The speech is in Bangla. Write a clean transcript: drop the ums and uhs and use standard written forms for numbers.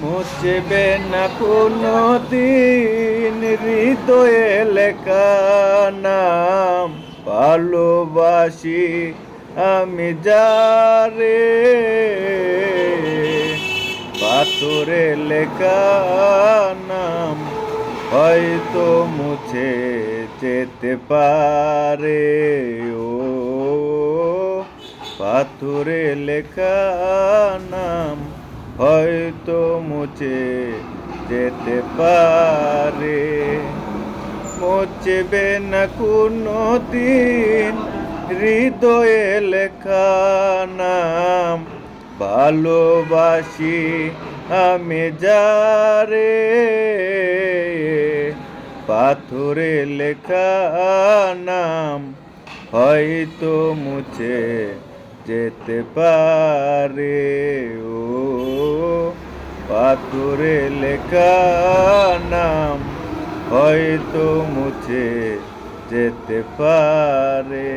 মুছবে না কোনো দিন হৃদয়ে লেখা নাম, ভালোবাসি আমি যারে, পাথরে লেখা নাম হয়তো মুছে যেতে পারে। ও পাথরে লেখা নাম হয়তো মুছে যেতে পারে। মুছবে না কোনো দিন হৃদয়ে লেখা নাম, ভালোবাসি আমি যারে, পাথরে লেখা নাম হয়তো মুছে যেতে পারে। ও পাথরে লেখা নাম হয়তো মুছে যেতে পারে।